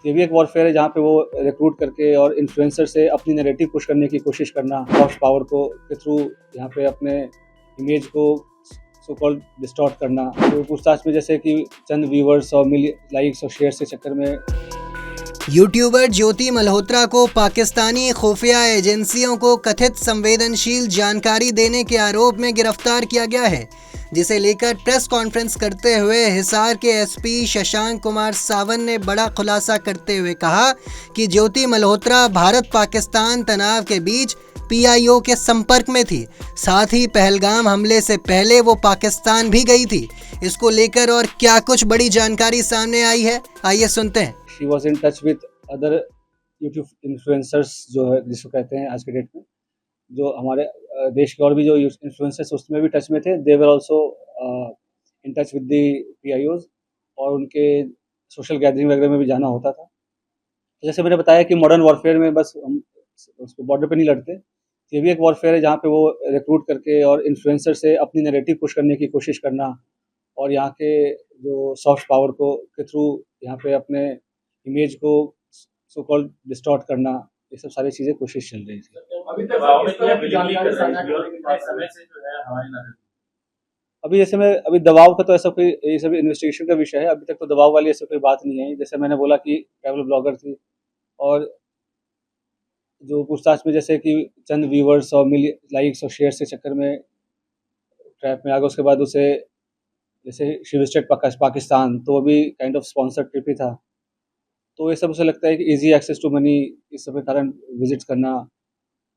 ये भी एक वॉरफेयर है जहाँ पे वो रिक्रूट करके और इन्फ्लुएंसर से अपनी नैरेटिव पुश करने की कोशिश करना, सॉफ्ट पावर को के थ्रू यहाँ पे अपने इमेज को सो कॉल्ड डिस्टॉर्ट करना। तो पूछताछ में जैसे कि चंद व्यूवर्स और लाइक्स और शेयर्स के चक्कर में यूट्यूबर ज्योति मल्होत्रा को पाकिस्तानी खुफिया एजेंसियों को कथित संवेदनशील जानकारी देने के आरोप में गिरफ्तार किया गया है, जिसे लेकर प्रेस कॉन्फ्रेंस करते हुए हिसार के एसपी शशांक कुमार सावन ने बड़ा खुलासा करते हुए कहा कि ज्योति मल्होत्रा भारत पाकिस्तान तनाव के बीच पीआईओ के संपर्क में थी। साथ ही पहलगाम हमले से पहले वो पाकिस्तान भी गई थी। इसको लेकर और क्या कुछ बड़ी जानकारी सामने आई है, आइए सुनते हैं। She was in touch with other YouTube influencers जो है जिसको कहते हैं आज के डेट में, जो हमारे देश के और भी जो इन्फ्लुएंसर्स उसमें भी टच में थे। They were also in touch with the PIOs और उनके सोशल गैदरिंग वगैरह में भी जाना होता था। तो जैसे मैंने बताया कि मॉडर्न वॉरफेयर में बस हम उस पर बॉर्डर पे नहीं लड़ते, ये भी एक वॉरफेयर है जहाँ पे वो रिक्रूट करके और इन्फ्लुएंसर से अपनी नैरेटिव पुश करने की कोशिश करना और यहाँ के जो सॉफ्ट पावर को के थ्रू यहाँ पे अपने इमेज को सो कॉल्ड डिस्टॉर्ट करना, ये सब सारी चीज़ें कोशिश चल रही थी। अभी जैसे मैं अभी दबाव का तो ऐसा कोई, ये सब इन्वेस्टिगेशन का विषय है, अभी तक तो दबाव वाली ऐसा कोई बात नहीं है। जैसे मैंने बोला कि ट्रैवल ब्लॉगर थी और जो पूछताछ में जैसे कि चंद व्यूवर्स और लाइक्स और शेयर्स के चक्कर में ट्रैप में आ गए। उसके बाद उसे जैसे शी विजिटेड पाकिस्तान, तो अभी काइंड ऑफ स्पॉन्सर्ड ट्रिप ही था। तो ये सब उसे लगता है कि इजी एक्सेस टू मनी, इस सब के कारण विजिट करना।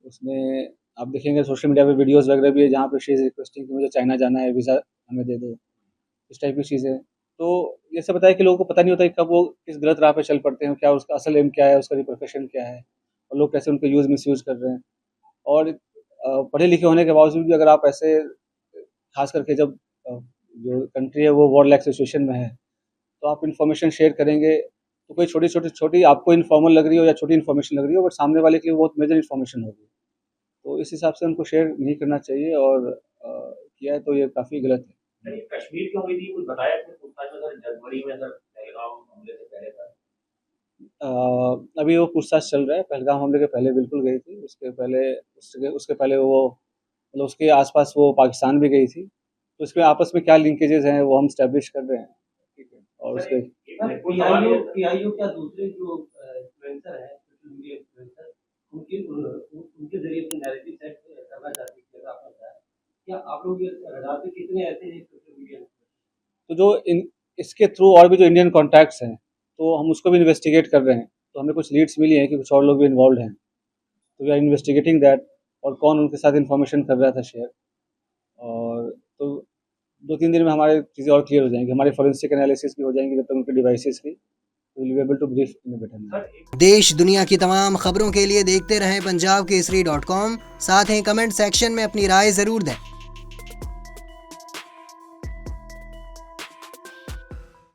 उसने आप देखेंगे सोशल मीडिया पे वीडियोस वगैरह भी है जहाँ पे शी इज़ रिक्वेस्टिंग कि मुझे चाइना जाना है, वीज़ा हमें दे दो, इस टाइप की चीज़ें। तो ये सब बताया कि लोगों को पता नहीं होता कि कब वो किस गलत राह पे चल पड़ते हैं, क्या उसका असल एम क्या है, उसका रिपरकशन क्या है और लोग कैसे उनको मिसयूज़ कर रहे हैं। और पढ़े लिखे होने के बावजूद भी अगर आप ऐसे, खास करके जब जो कंट्री है वो वॉर लाइक सिचुएशन में है, तो आप इन्फॉर्मेशन शेयर करेंगे तो कोई छोटी आपको इन्फॉर्मल लग रही हो या छोटी इन्फॉर्मेशन लग रही हो, बट सामने वाले के लिए बहुत मेजर इन्फॉर्मेशन होगी। तो इस हिसाब से उनको शेयर नहीं करना चाहिए और किया है तो ये काफ़ी गलत है। कश्मीर क्यों गई थी, कुछ बताया आपने पूछताछ में? सर जनवरी में सर पहलगाम हमले से पहले था। अभी वो पूछताछ चल रहा है। पहलगाम हमले के पहले बिल्कुल गई थी, उसके पहले वो मतलब उसके आसपास वो पाकिस्तान भी गई थी। तो इसमें आपस में क्या लिंकेजेस हैं वो हम स्टैब्लिश कर रहे हैं, ठीक है। और उसके पीआईओ क्या दूसरे जो इन्फ्लुएंसर हैं, सोशल मीडिया इन्फ्लुएंसर, उनके जरिए अपनी नैरेटिव सेट करना चाहते हैं, जैसा आपने बताया। क्या आप लोग ये रडार पे कितने ऐसे हैं सोशल मीडिया तो जो इसके थ्रू और भी जो इंडियन कॉन्टैक्ट्स हैं, तो हम उसको भी इन्वेस्टिगेट कर रहे हैं। तो हमें कुछ लीड्स मिली हैं कि कुछ और लोग भी इन्वॉल्व हैं, तो वी आर इन्वेस्टिगेटिंग दैट और कौन उनके साथ इन्फॉर्मेशन कर रहा था शेयर। और तो 2-3 दिन में हमारी चीज़ें और क्लियर हो जाएंगी, हमारे फॉरेंसिक एनालिसिस भी हो जाएंगे जब तक उनके डिवाइसेस की, तो will be able to brief in better manner. देश दुनिया की तमाम खबरों के लिए देखते रहें पंजाब केसरी.com। साथ ही कमेंट सेक्शन में अपनी राय ज़रूर दें।